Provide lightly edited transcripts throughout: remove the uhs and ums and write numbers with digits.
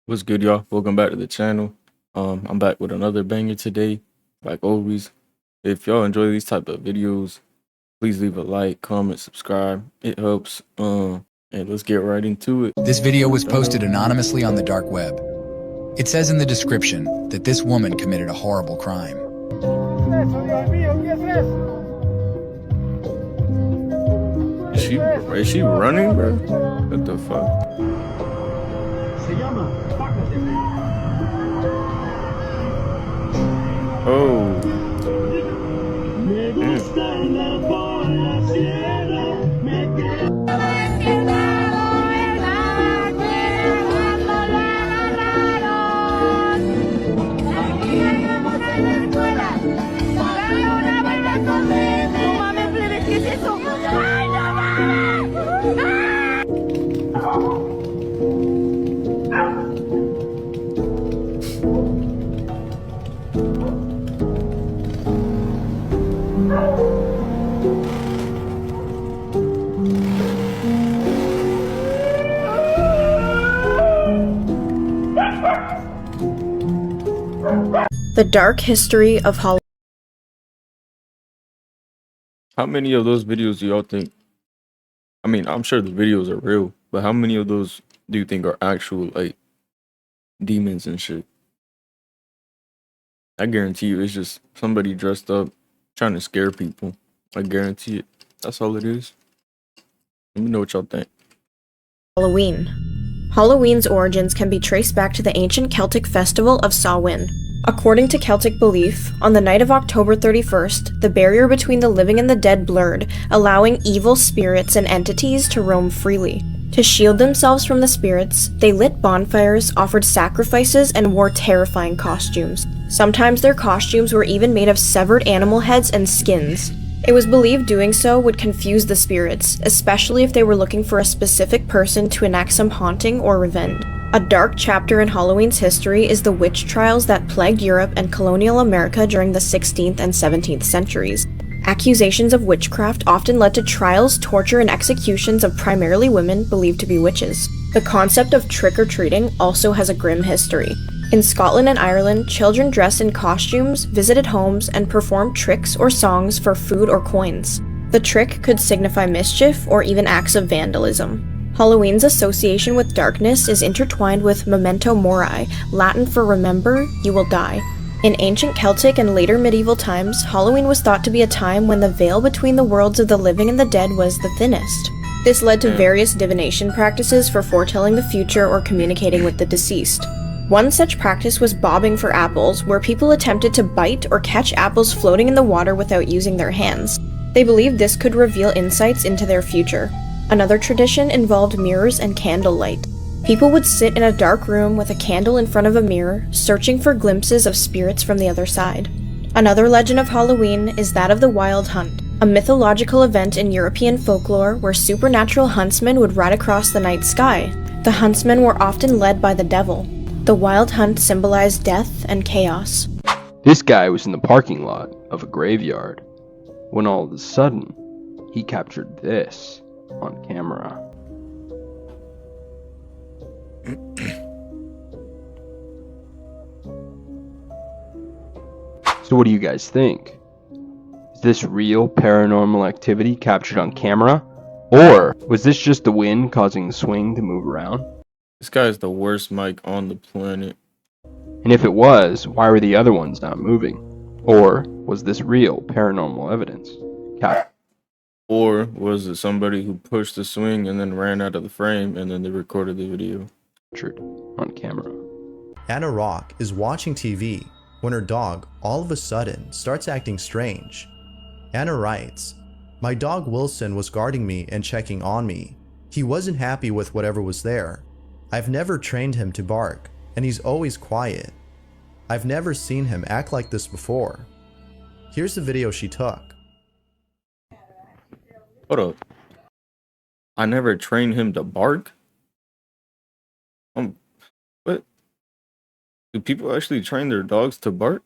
What's good, y'all? Welcome back to the channel. I'm back with another banger today. Like always, if y'all enjoy these type of videos, please leave a like, comment, subscribe. It helps. And let's get right into it. This video was posted anonymously on the dark web. It says in the description that this woman committed a horrible crime. Is she running, bro? What the fuck? Oh. The Dark History of Halloween. How many of those videos do y'all think? I mean, I'm sure the videos are real, but how many of those do you think are actual, like, demons and shit? I guarantee you it's just somebody dressed up trying to scare people. I guarantee it. That's all it is. Let me know what y'all think. Halloween's origins can be traced back to the ancient Celtic festival of Samhain. According to Celtic belief, on the night of October 31st, the barrier between the living and the dead blurred, allowing evil spirits and entities to roam freely. To shield themselves from the spirits, they lit bonfires, offered sacrifices, and wore terrifying costumes. Sometimes their costumes were even made of severed animal heads and skins. It was believed doing so would confuse the spirits, especially if they were looking for a specific person to enact some haunting or revenge. A dark chapter in Halloween's history is the witch trials that plagued Europe and colonial America during the 16th and 17th centuries. Accusations of witchcraft often led to trials, torture, and executions of primarily women believed to be witches. The concept of trick-or-treating also has a grim history. In Scotland and Ireland, children dressed in costumes, visited homes, and performed tricks or songs for food or coins. The trick could signify mischief or even acts of vandalism. Halloween's association with darkness is intertwined with memento mori, Latin for remember, you will die. In ancient Celtic and later medieval times, Halloween was thought to be a time when the veil between the worlds of the living and the dead was the thinnest. This led to various divination practices for foretelling the future or communicating with the deceased. One such practice was bobbing for apples, where people attempted to bite or catch apples floating in the water without using their hands. They believed this could reveal insights into their future. Another tradition involved mirrors and candlelight. People would sit in a dark room with a candle in front of a mirror, searching for glimpses of spirits from the other side. Another legend of Halloween is that of the Wild Hunt, a mythological event in European folklore where supernatural huntsmen would ride across the night sky. The huntsmen were often led by the devil. The Wild Hunt symbolized death and chaos. This guy was in the parking lot of a graveyard when all of a sudden he captured this on camera. So what do you guys think? Is this real paranormal activity captured on camera? Or was this just the wind causing the swing to move around? This guy is the worst mic on the planet. And if it was, why were the other ones not moving? Or was this real paranormal evidence? Or was it somebody who pushed the swing and then ran out of the frame and then they recorded the video? Captured on camera. Anna Rock is watching TV when her dog all of a sudden starts acting strange. Anna writes, "My dog Wilson was guarding me and checking on me. He wasn't happy with whatever was there. I've never trained him to bark, and he's always quiet. I've never seen him act like this before." Here's the video she took. Hold up. I never trained him to bark? What? Do people actually train their dogs to bark?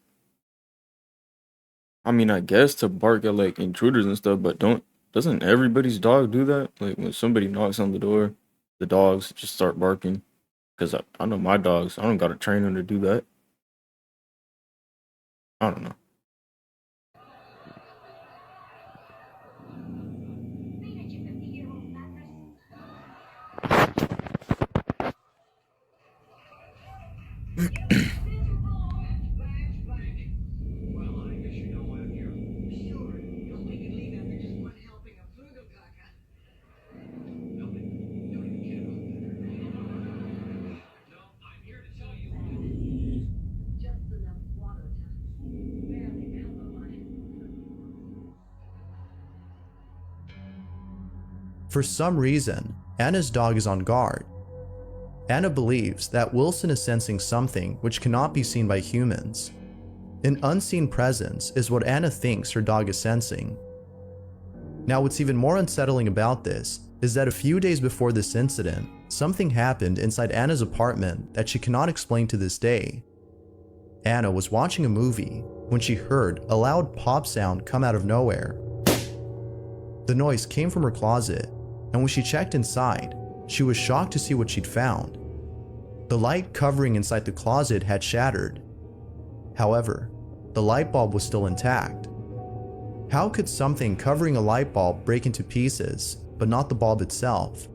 I mean, I guess to bark at like intruders and stuff, but doesn't everybody's dog do that? Like when somebody knocks on the door, the dogs just start barking. Because I know my dogs. I don't got to train them to do that. I don't know. For some reason, Anna's dog is on guard. Anna believes that Wilson is sensing something which cannot be seen by humans. An unseen presence is what Anna thinks her dog is sensing. Now, what's even more unsettling about this is that a few days before this incident, something happened inside Anna's apartment that she cannot explain to this day. Anna was watching a movie when she heard a loud pop sound come out of nowhere. The noise came from her closet, and when she checked inside, she was shocked to see what she'd found. The light covering inside the closet had shattered. However, the light bulb was still intact. How could something covering a light bulb break into pieces, but not the bulb itself?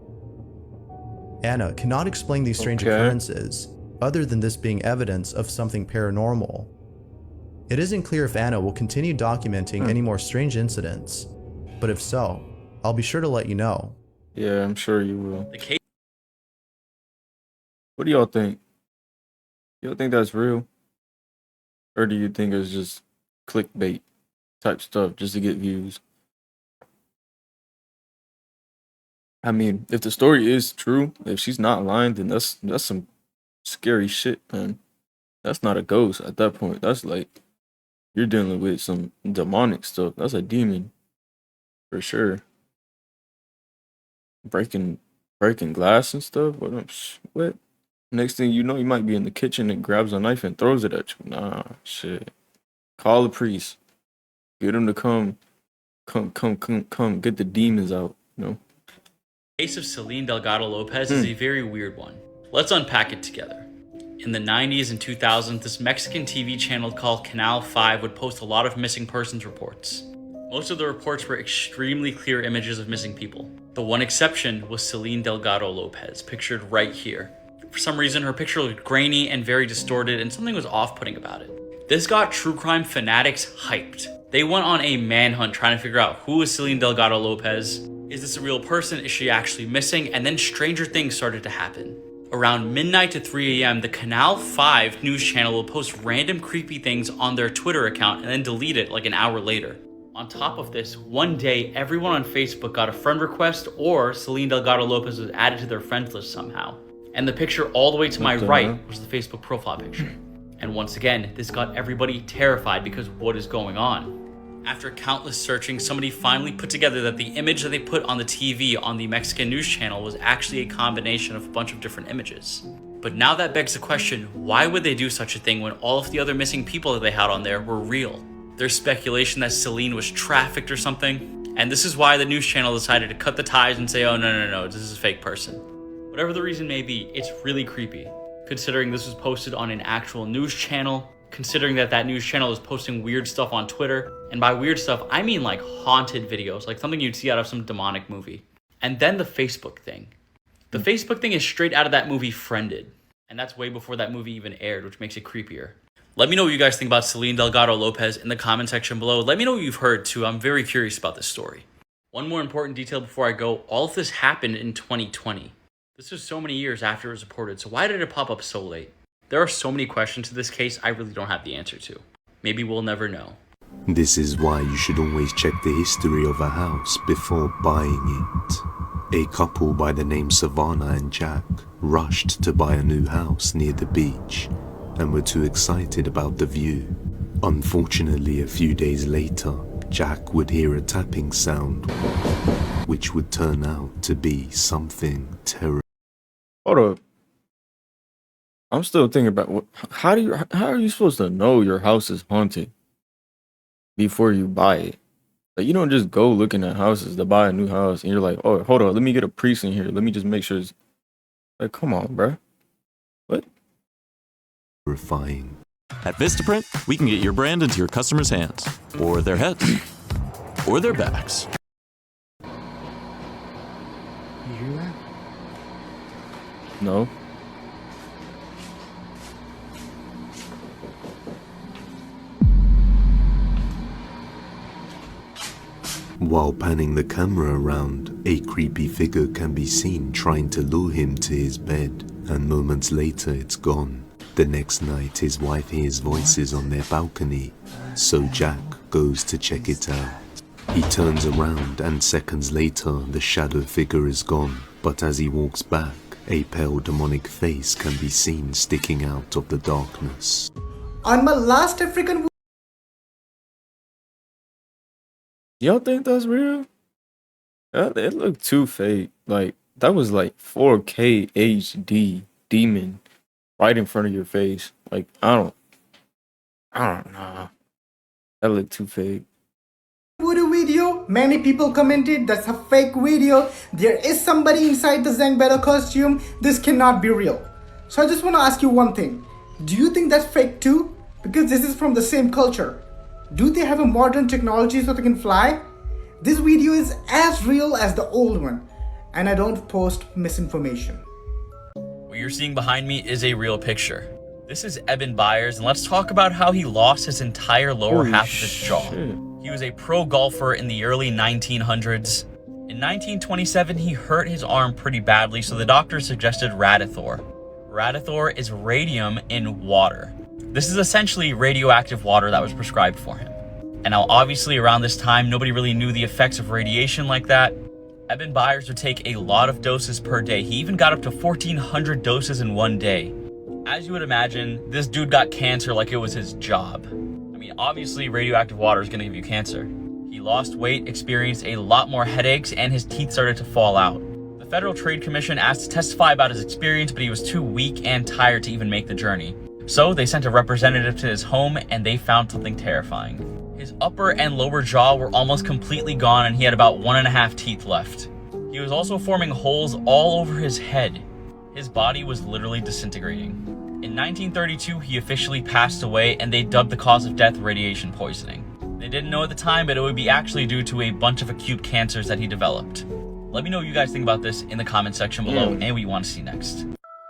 Anna cannot explain these strange occurrences, other than this being evidence of something paranormal. It isn't clear if Anna will continue documenting any more strange incidents, but if so, I'll be sure to let you know. Yeah, I'm sure you will. What do y'all think? Y'all think that's real? Or do you think it's just clickbait type stuff just to get views? I mean, if the story is true, if she's not lying, then that's some scary shit, man. That's not a ghost at that point. That's like you're dealing with some demonic stuff. That's a demon for sure. Breaking glass and stuff. What? Next thing you know, you might be in the kitchen and grabs a knife and throws it at you. Nah, shit. Call the priest. Get him to come get the demons out, you know? The case of Celine Delgado Lopez is a very weird one. Let's unpack it together. In the 90s and 2000s, this Mexican TV channel called Canal 5 would post a lot of missing persons reports. Most of the reports were extremely clear images of missing people. The one exception was Celine Delgado Lopez, pictured right here. For some reason, her picture looked grainy and very distorted, and something was off-putting about it. This got true crime fanatics hyped. They went on a manhunt trying to figure out who is Celine Delgado Lopez. Is this a real person? Is she actually missing? And then stranger things started to happen. Around midnight to 3 a.m., the Canal 5 news channel will post random creepy things on their Twitter account and then delete it like an hour later. On top of this, one day, everyone on Facebook got a friend request or Celine Delgado Lopez was added to their friends list somehow. And the picture all the way to my right was the Facebook profile picture. And once again, this got everybody terrified because what is going on? After countless searching, somebody finally put together that the image that they put on the TV on the Mexican news channel was actually a combination of a bunch of different images. But now that begs the question, why would they do such a thing when all of the other missing people that they had on there were real? There's speculation that Celine was trafficked or something, and this is why the news channel decided to cut the ties and say, oh no, this is a fake person. Whatever the reason may be, it's really creepy, considering this was posted on an actual news channel, considering that news channel is posting weird stuff on Twitter, and by weird stuff, I mean like haunted videos, like something you'd see out of some demonic movie. And then the Facebook thing. The Facebook thing is straight out of that movie Friended, and that's way before that movie even aired, which makes it creepier. Let me know what you guys think about Celine Delgado Lopez in the comment section below. Let me know what you've heard too. I'm very curious about this story. One more important detail before I go. All of this happened in 2020. This was so many years after it was reported, so why did it pop up so late? There are so many questions to this case I really don't have the answer to. Maybe we'll never know. This is why you should always check the history of a house before buying it. A couple by the name Savannah and Jack rushed to buy a new house near the beach and were too excited about the view. Unfortunately, a few days later, Jack would hear a tapping sound, which would turn out to be something terrible. Hold up. I'm still thinking about how are you supposed to know your house is haunted before you buy it? Like, you don't just go looking at houses to buy a new house and you're like, oh, hold on, let me get a priest in here. Let me just make sure it's like, come on, bro. terrifying. At Vistaprint, we can get your brand into your customers' hands, or their heads, or their backs. You hear that? No. While panning the camera around, a creepy figure can be seen trying to lure him to his bed, and moments later it's gone. The next night his wife hears voices on their balcony, so Jack goes to check it out. He turns around and seconds later the shadow figure is gone, but as he walks back, a pale demonic face can be seen sticking out of the darkness. On my last African. Y'all think that's real? It looked too fake. Like, that was like 4K HD demon right in front of your face. Like, I don't know. That looked too fake. Voodoo video, many people commented that's a fake video. There is somebody inside the Zangbetta costume. This cannot be real. So I just want to ask you one thing. Do you think that's fake too? Because this is from the same culture. Do they have a modern technology so they can fly? This video is as real as the old one, and I don't post misinformation. What you're seeing behind me is a real picture. This is Eben Byers, and let's talk about how he lost his entire lower half of his jaw. He was a pro golfer in the early 1900s. In 1927, he hurt his arm pretty badly, so the doctor suggested Radithor. Radithor is radium in water. This is essentially radioactive water that was prescribed for him. And now obviously around this time, nobody really knew the effects of radiation like that. Eben Byers would take a lot of doses per day. He even got up to 1,400 doses in one day. As you would imagine, this dude got cancer like it was his job. I mean, obviously radioactive water is gonna give you cancer. He lost weight, experienced a lot more headaches, and his teeth started to fall out. The Federal Trade Commission asked to testify about his experience, but he was too weak and tired to even make the journey. So they sent a representative to his home, and they found something terrifying. His upper and lower jaw were almost completely gone, and he had about 1.5 teeth left. He was also forming holes all over his head. His body was literally disintegrating. In 1932, he officially passed away, and they dubbed the cause of death radiation poisoning. They didn't know at the time, but it would be actually due to a bunch of acute cancers that he developed. Let me know what you guys think about this in the comment section below, and what you want to see next.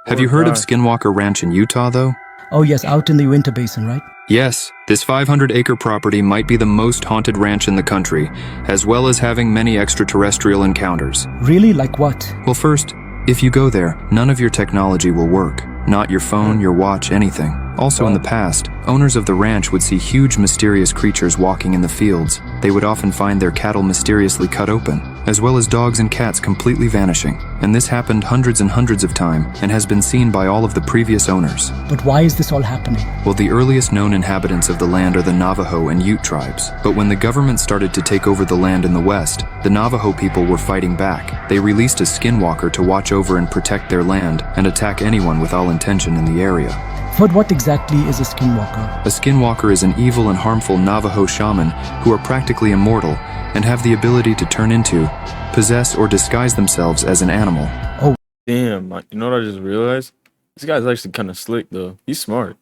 Have you heard of Skinwalker Ranch in Utah, though? Oh yes, out in the Winter Basin, right? Yes, this 500-acre property might be the most haunted ranch in the country, as well as having many extraterrestrial encounters. Really? Like what? Well, first, if you go there, none of your technology will work. Not your phone, your watch, anything. Also in the past, owners of the ranch would see huge mysterious creatures walking in the fields. They would often find their cattle mysteriously cut open, as well as dogs and cats completely vanishing. And this happened hundreds and hundreds of times, and has been seen by all of the previous owners. But why is this all happening? Well, the earliest known inhabitants of the land are the Navajo and Ute tribes. But when the government started to take over the land in the west, the Navajo people were fighting back. They released a skinwalker to watch over and protect their land, and attack anyone with all intention in the area. But what exactly is a skinwalker? A skinwalker is an evil and harmful Navajo shaman who are practically immortal and have the ability to turn into, possess, or disguise themselves as an animal. Oh. Damn, you know what I just realized? This guy's actually kind of slick, though. He's smart.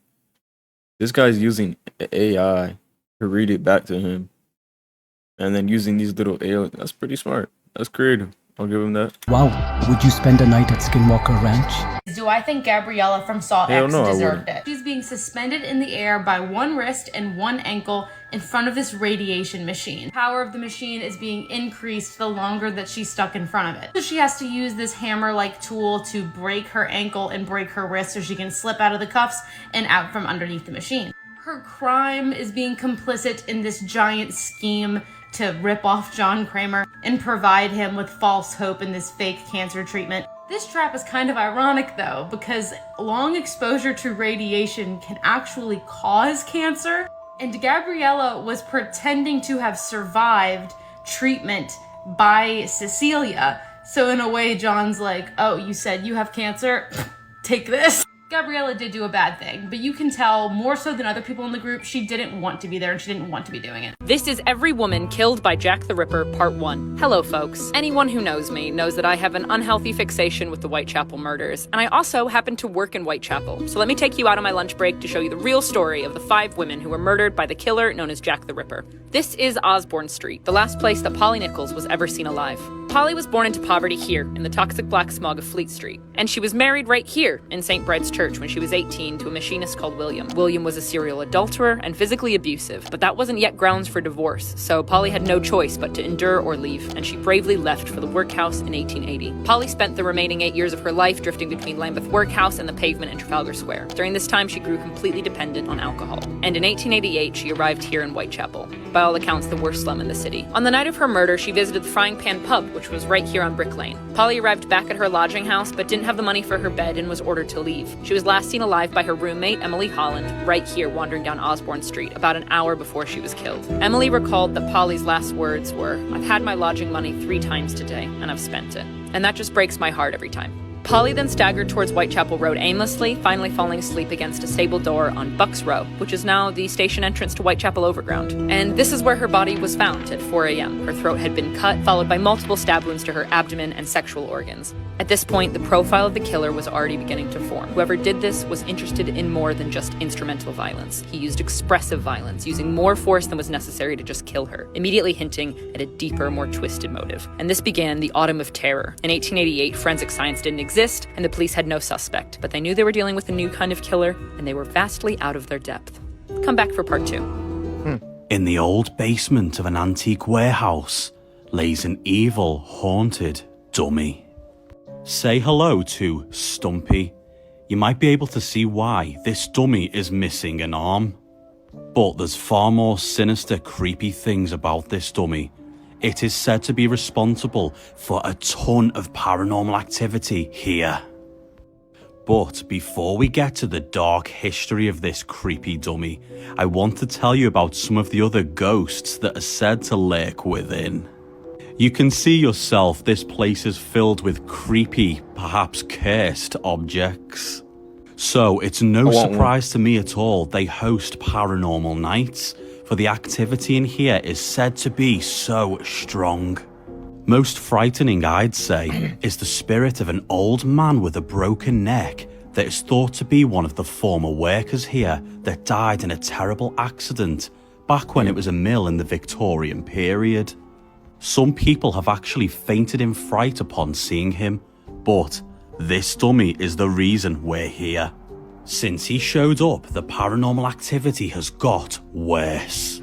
This guy's using AI to read it back to him. And then using these little aliens. That's pretty smart. That's creative. I'll give him that. Wow. Would you spend a night at Skinwalker Ranch? Do I think Gabriella from Saw X no, deserved it? She's being suspended in the air by one wrist and one ankle in front of this radiation machine. The power of the machine is being increased the longer that she's stuck in front of it. So she has to use this hammer-like tool to break her ankle and break her wrist so she can slip out of the cuffs and out from underneath the machine. Her crime is being complicit in this giant scheme to rip off John Kramer and provide him with false hope in this fake cancer treatment. This trap is kind of ironic though, because long exposure to radiation can actually cause cancer, and Gabriella was pretending to have survived treatment by Cecilia. So in a way, John's like, oh, you said you have cancer? Take this. Gabriella did do a bad thing, but you can tell, more so than other people in the group, she didn't want to be there and she didn't want to be doing it. This is Every Woman Killed by Jack the Ripper, Part 1. Hello, folks. Anyone who knows me knows that I have an unhealthy fixation with the Whitechapel murders, and I also happen to work in Whitechapel. So let me take you out on my lunch break to show you the real story of the 5 women who were murdered by the killer known as Jack the Ripper. This is Osborne Street, the last place that Polly Nichols was ever seen alive. Polly was born into poverty here, in the toxic black smog of Fleet Street. And she was married right here, in St. Bread's Church, when she was 18, to a machinist called William. William was a serial adulterer and physically abusive, but that wasn't yet grounds for divorce, so Polly had no choice but to endure or leave, and she bravely left for the workhouse in 1880. Polly spent the remaining 8 years of her life drifting between Lambeth Workhouse and the pavement in Trafalgar Square. During this time, she grew completely dependent on alcohol. And in 1888, she arrived here in Whitechapel, by all accounts the worst slum in the city. On the night of her murder, she visited the Frying Pan Pub, which was right here on Brick Lane. Polly arrived back at her lodging house, but didn't have the money for her bed and was ordered to leave. She was last seen alive by her roommate, Emily Holland, right here wandering down Osborne Street, about an hour before she was killed. Emily recalled that Polly's last words were, "I've had my lodging money 3 times today, and I've spent it." And that just breaks my heart every time. Polly then staggered towards Whitechapel Road aimlessly, finally falling asleep against a stable door on Bucks Row, which is now the station entrance to Whitechapel Overground. And this is where her body was found at 4 a.m. Her throat had been cut, followed by multiple stab wounds to her abdomen and sexual organs. At this point, the profile of the killer was already beginning to form. Whoever did this was interested in more than just instrumental violence. He used expressive violence, using more force than was necessary to just kill her, immediately hinting at a deeper, more twisted motive. And this began the Autumn of Terror. In 1888, forensic science didn't exist, and the police had no suspect, but they knew they were dealing with a new kind of killer, and they were vastly out of their depth. Come back for part 2. In the old basement of an antique warehouse lays an evil, haunted dummy. Say hello to Stumpy. You might be able to see why this dummy is missing an arm. But there's far more sinister, creepy things about this dummy. It is said to be responsible for a ton of paranormal activity here. But before we get to the dark history of this creepy dummy, I want to tell you about some of the other ghosts that are said to lurk within. You can see yourself, this place is filled with creepy, perhaps cursed objects. So it's no surprise to me at all they host paranormal nights, for the activity in here is said to be so strong. Most frightening, I'd say, is the spirit of an old man with a broken neck that is thought to be one of the former workers here that died in a terrible accident back when it was a mill in the Victorian period. Some people have actually fainted in fright upon seeing him, but this dummy is the reason we're here. Since he showed up, the paranormal activity has got worse.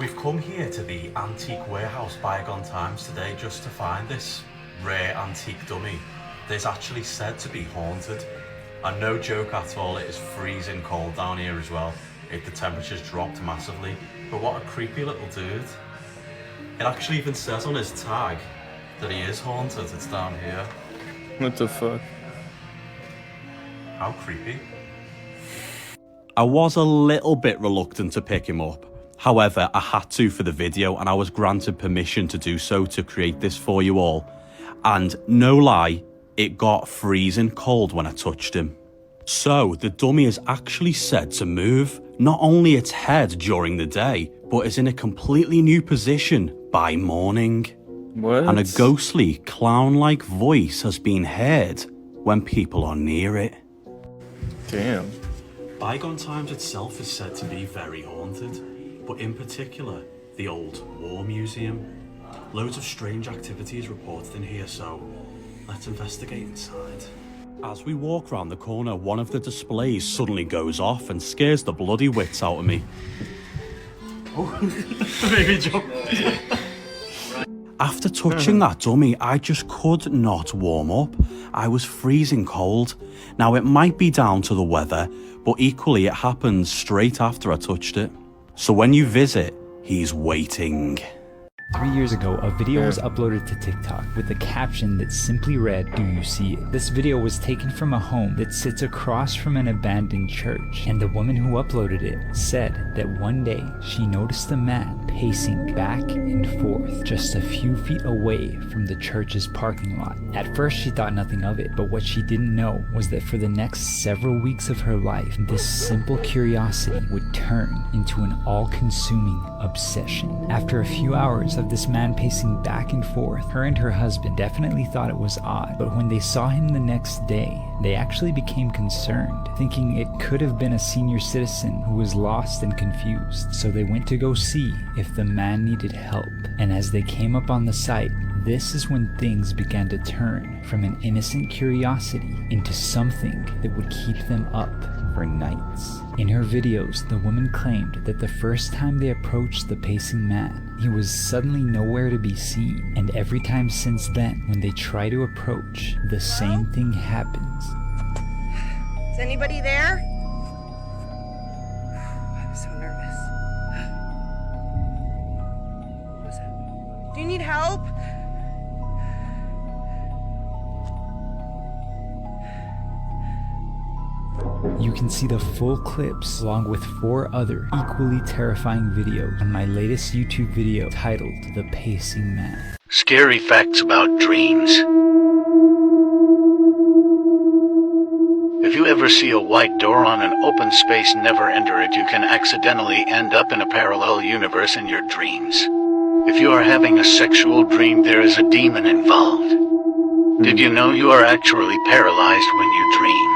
We've come here to the antique warehouse Bygone Times today just to find this rare antique dummy that is actually said to be haunted. And no joke at all, it is freezing cold down here as well. The temperature's dropped massively, but what a creepy little dude. It actually even says on his tag that he is haunted, it's down here. What the fuck? How creepy. I was a little bit reluctant to pick him up. However, I had to for the video, and I was granted permission to do so to create this for you all. And no lie, it got freezing cold when I touched him. So the dummy is actually said to move, not only its head during the day, but is in a completely new position by morning. What? And a ghostly, clown-like voice has been heard when people are near it. Damn. Bygone Times itself is said to be very haunted, but in particular, the old War Museum. Loads of strange activities reported in here, so let's investigate inside. As we walk round the corner, one of the displays suddenly goes off and scares the bloody wits out of me. Oh, baby jump. After touching that dummy, I just could not warm up. I was freezing cold. Now, it might be down to the weather, but equally it happened straight after I touched it. So when you visit, he's waiting. 3 years ago, a video was uploaded to TikTok with a caption that simply read, "Do you see it?" This video was taken from a home that sits across from an abandoned church, and the woman who uploaded it said that one day she noticed a man pacing back and forth just a few feet away from the church's parking lot. At first she thought nothing of it, but what she didn't know was that for the next several weeks of her life, this simple curiosity would turn into an all-consuming obsession. After a few hours of this man pacing back and forth, her and her husband definitely thought it was odd, but when they saw him the next day, they actually became concerned, thinking it could have been a senior citizen who was lost and confused. So they went to go see if the man needed help, and as they came up on the site, this is when things began to turn from an innocent curiosity into something that would keep them up for nights. In her videos, the woman claimed that the first time they approached the pacing man, he was suddenly nowhere to be seen, and every time since then, when they try to approach, the same thing happens. Is anybody there? I'm so nervous. Do you need help? You can see the full clips along with 4 other equally terrifying videos on my latest YouTube video titled The Pacing Man. Scary facts about dreams. If you ever see a white door on an open space, never enter it. You can accidentally end up in a parallel universe in your dreams. If you are having a sexual dream, there is a demon involved. Did you know you are actually paralyzed when you dream?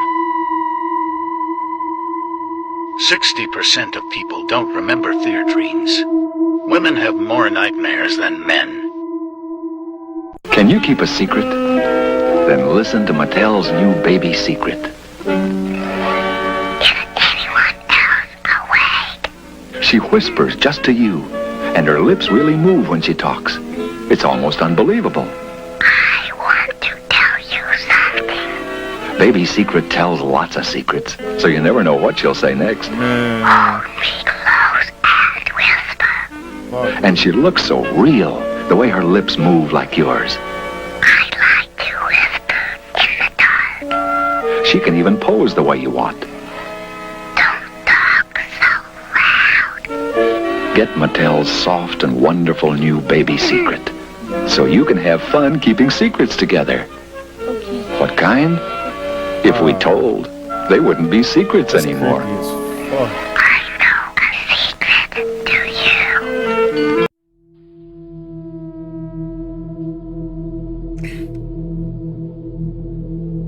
60% of people don't remember their dreams. Women have more nightmares than men. Can you keep a secret? Then listen to Mattel's new baby secret. Is anyone else awake? She whispers just to you, and her lips really move when she talks. It's almost unbelievable. I want to tell you something. Baby Secret tells lots of secrets, so you never know what she'll say next. Hold me close and whisper. And she looks so real, the way her lips move like yours. I like to whisper in the dark. She can even pose the way you want. Don't talk so loud. Get Mattel's soft and wonderful new Baby Secret, so you can have fun keeping secrets together. Okay. What kind? If we told, they wouldn't be secrets anymore. I know a secret, do you?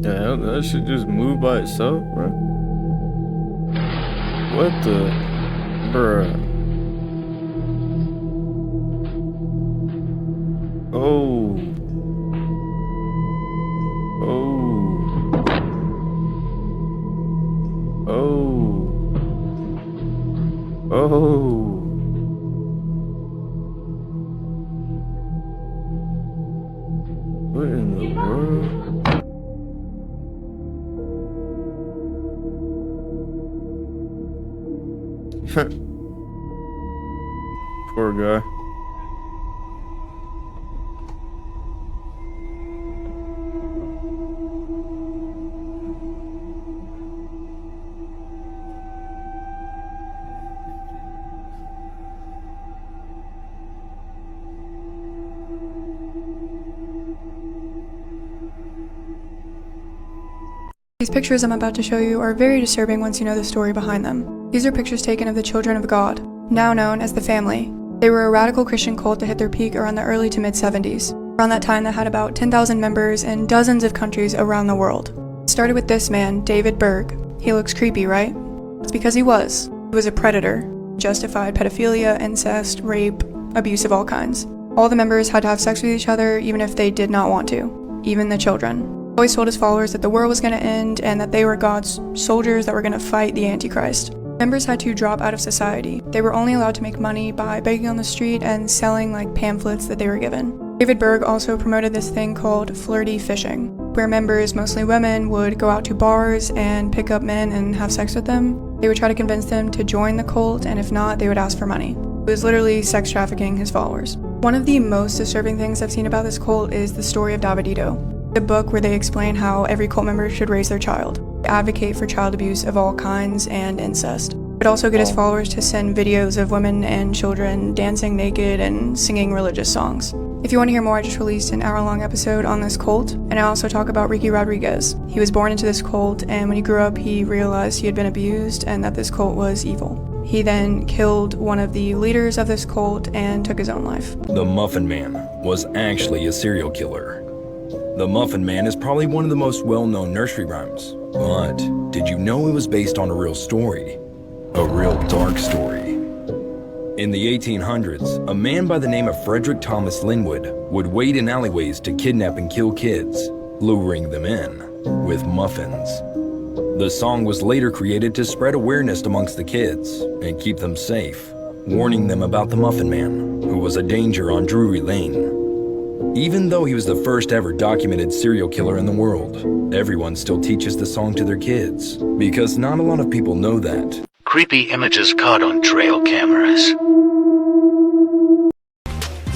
Yeah, that should just move by itself, bro. What the? Bruh. Oh. Oh. Oh. Oh. What in the world? Poor guy. These pictures I'm about to show you are very disturbing once you know the story behind them. These are pictures taken of the Children of God, now known as the Family. They were a radical Christian cult that hit their peak around the early to mid-70s. Around that time, they had about 10,000 members in dozens of countries around the world. It started with this man, David Berg. He looks creepy, right? It's because he was. He was a predator. Justified pedophilia, incest, rape, abuse of all kinds. All the members had to have sex with each other even if they did not want to, even the children. He always told his followers that the world was going to end and that they were God's soldiers that were going to fight the Antichrist. Members had to drop out of society. They were only allowed to make money by begging on the street and selling like pamphlets that they were given. David Berg also promoted this thing called flirty fishing, where members, mostly women, would go out to bars and pick up men and have sex with them. They would try to convince them to join the cult, and if not, they would ask for money. It was literally sex trafficking his followers. One of the most disturbing things I've seen about this cult is the story of Davidito, the book where they explain how every cult member should raise their child, advocate for child abuse of all kinds and incest, but also get his followers to send videos of women and children dancing naked and singing religious songs. If you want to hear more, I just released an hour-long episode on this cult, and I also talk about Ricky Rodriguez. He was born into this cult, and when he grew up, he realized he had been abused and that this cult was evil. He then killed one of the leaders of this cult and took his own life. The Muffin Man was actually a serial killer. The Muffin Man is probably one of the most well-known nursery rhymes, but did you know it was based on a real story? A real dark story. In the 1800s, a man by the name of Frederick Thomas Linwood would wait in alleyways to kidnap and kill kids, luring them in with muffins. The song was later created to spread awareness amongst the kids and keep them safe, warning them about the Muffin Man, who was a danger on Drury Lane. Even though he was the first ever documented serial killer in the world, everyone still teaches the song to their kids, because not a lot of people know that. Creepy images caught on trail cameras.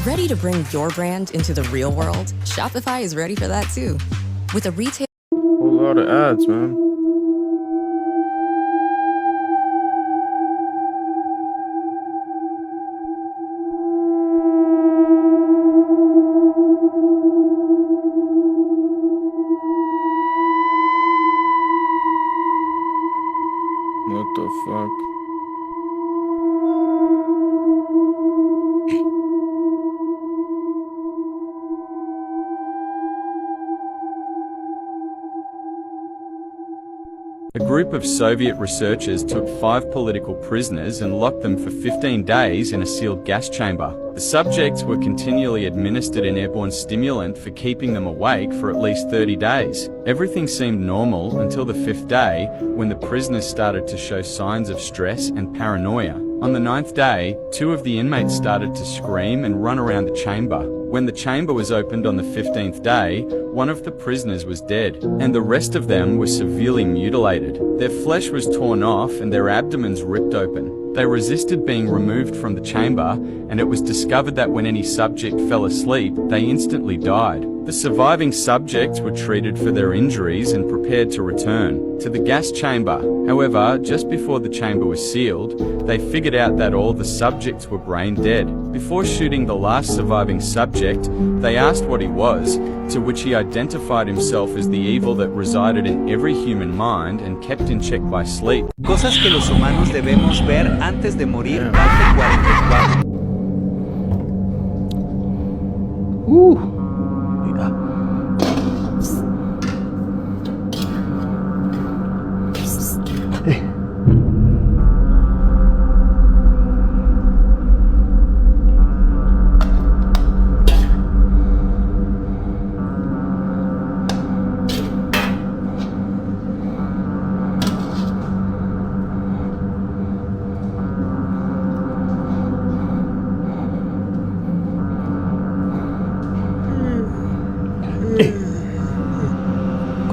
Ready to bring your brand into the real world? Shopify is ready for that too. With a retail... Whole lot of ads, man. What the fuck? A group of Soviet researchers took 5 political prisoners and locked them for 15 days in a sealed gas chamber. The subjects were continually administered an airborne stimulant for keeping them awake for at least 30 days. Everything seemed normal until the 5th day, when the prisoners started to show signs of stress and paranoia. On the 9th day, 2 of the inmates started to scream and run around the chamber. When the chamber was opened on the 15th day, one of the prisoners was dead, and the rest of them were severely mutilated. Their flesh was torn off and their abdomens ripped open. They resisted being removed from the chamber, and it was discovered that when any subject fell asleep, they instantly died. The surviving subjects were treated for their injuries and prepared to return to the gas chamber. However, just before the chamber was sealed, they figured out that all the subjects were brain dead. Before shooting the last surviving subject, they asked what he was, to which he identified himself as the evil that resided in every human mind and kept in check by sleep. Cosas que los humanos debemos ver antes de morir, parte 44.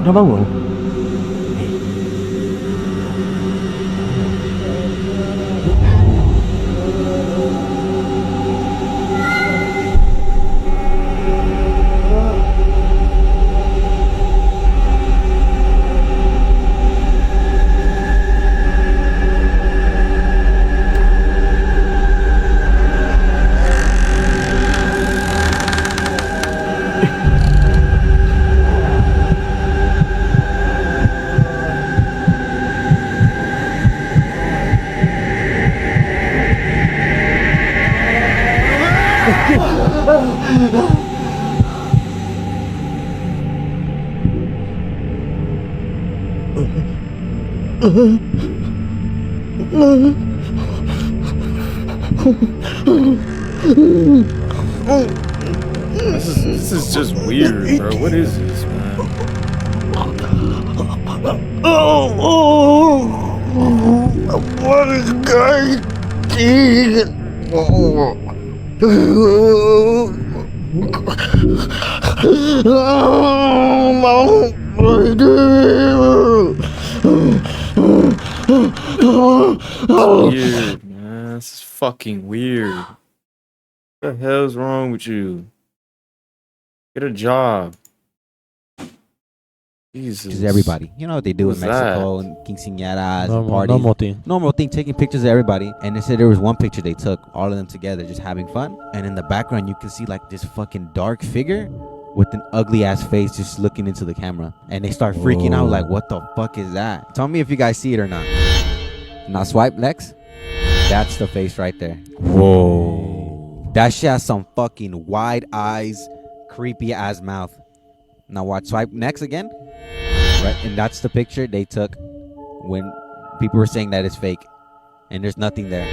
Kok udah bangun? This is just weird, bro. What is this, man? What is going Weird, man. This is fucking weird. What the hell's wrong with you? Get a job. Jesus. Pictures of everybody. You know what they do Who's in Mexico that? and quinceañeras and Normal- parties. normal thing. Normal thing, taking pictures of everybody. And they said there was one picture they took, all of them together, just having fun. And in the background, you can see like this fucking dark figure with an ugly ass face just looking into the camera. And they start freaking out like, what the fuck is that? Tell me if you guys see it or not. Now swipe next. That's the face right there. Whoa. That shit has some fucking wide eyes, creepy ass mouth. Now watch, swipe next again. Right, and that's the picture they took when people were saying that it's fake, and there's nothing there.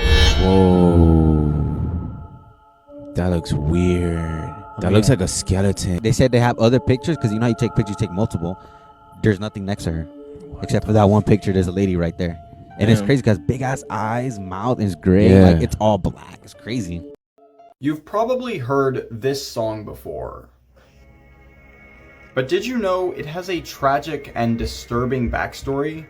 Whoa, that looks weird. That looks like a skeleton. They said they have other pictures because you know how you take pictures, you take multiple. There's nothing next to her, except for that one picture. There's a lady right there, and it's Damn. crazy because big ass eyes, mouth is gray, Yeah. like it's all black. It's crazy. You've probably heard this song before. But did you know it has a tragic and disturbing backstory?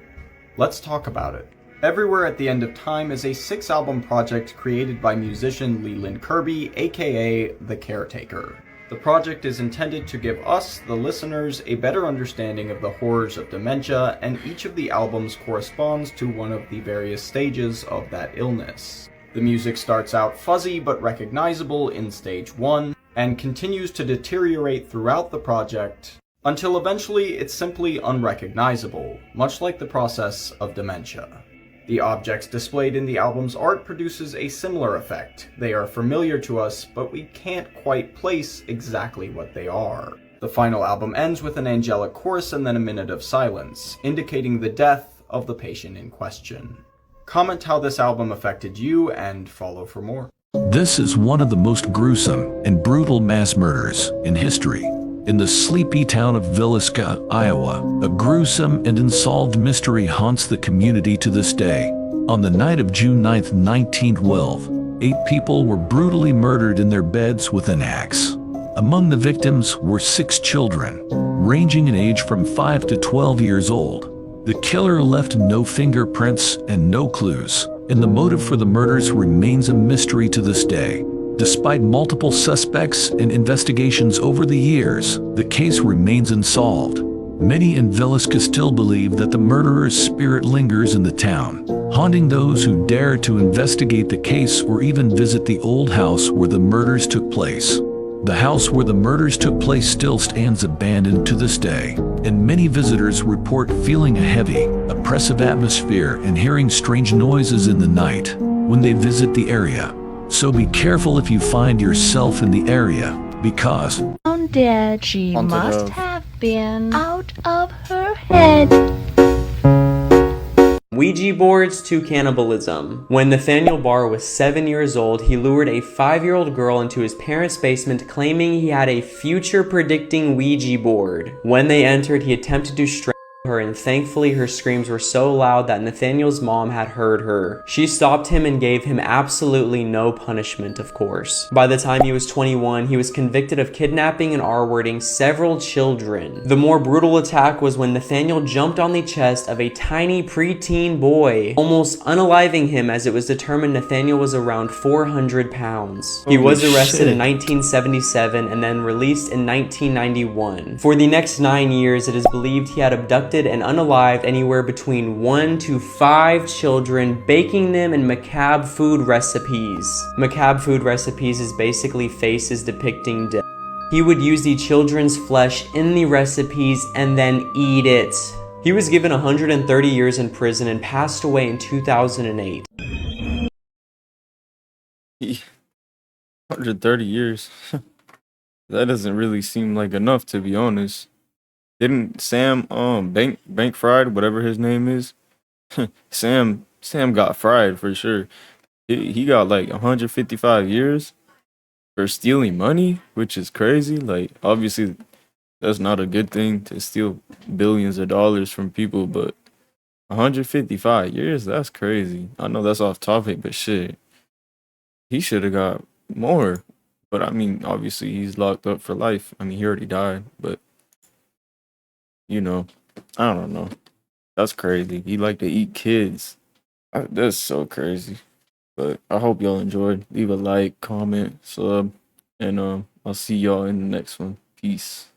Let's talk about it. Everywhere at the End of Time is a 6-album project created by musician Leland Kirby, aka The Caretaker. The project is intended to give us, the listeners, a better understanding of the horrors of dementia, and each of the albums corresponds to one of the various stages of that illness. The music starts out fuzzy but recognizable in stage 1, and continues to deteriorate throughout the project, until eventually it's simply unrecognizable, much like the process of dementia. The objects displayed in the album's art produces a similar effect. They are familiar to us, but we can't quite place exactly what they are. The final album ends with an angelic chorus and then a minute of silence, indicating the death of the patient in question. Comment how this album affected you, and follow for more. This is one of the most gruesome and brutal mass murders in history. In the sleepy town of Villisca, Iowa, a gruesome and unsolved mystery haunts the community to this day. On the night of June 9, 1912, 8 people were brutally murdered in their beds with an axe. Among the victims were 6 children, ranging in age from 5 to 12 years old. The killer left no fingerprints and no clues, and the motive for the murders remains a mystery to this day. Despite multiple suspects and investigations over the years, the case remains unsolved. Many in Villisca still believe that the murderer's spirit lingers in the town, haunting those who dare to investigate the case or even visit the old house where the murders took place. The house where the murders took place still stands abandoned to this day, and many visitors report feeling a heavy, oppressive atmosphere and hearing strange noises in the night when they visit the area. So be careful if you find yourself in the area, because Found dead, she Haunted must house. have been out of her head. Ouija boards to cannibalism. When Nathaniel Barr was 7 years old, he lured a 5-year-old girl into his parents' basement claiming he had a future-predicting Ouija board. When they entered, he attempted to strangle her, and thankfully her screams were so loud that Nathaniel's mom had heard her. She stopped him and gave him absolutely no punishment, of course. By the time he was 21, he was convicted of kidnapping and R-wording several children. The more brutal attack was when Nathaniel jumped on the chest of a tiny preteen boy, almost unaliving him, as it was determined Nathaniel was around 400 pounds. He was Holy arrested shit. in 1977 and then released in 1991. For the next 9 years, it is believed he had abducted and unalived anywhere between 1 to 5 children, baking them in macabre food recipes. Macabre food recipes is basically faces depicting death. He would use the children's flesh in the recipes and then eat it. He was given 130 years in prison and passed away in 2008. 130 years. That doesn't really seem like enough, to be honest. Didn't Sam Bank fried, whatever his name is? Sam got fried for sure. He got like 155 years for stealing money, which is crazy. Like, obviously that's not a good thing to steal billions of dollars from people, but 155 years, that's crazy. I know that's off topic, but shit, he should have got more. But I mean, obviously he's locked up for life. I mean, he already died, but you know, I don't know. That's crazy. He like to eat kids. That's so crazy. But I hope y'all enjoyed. Leave a like, comment, sub, and I'll see y'all in the next one. Peace.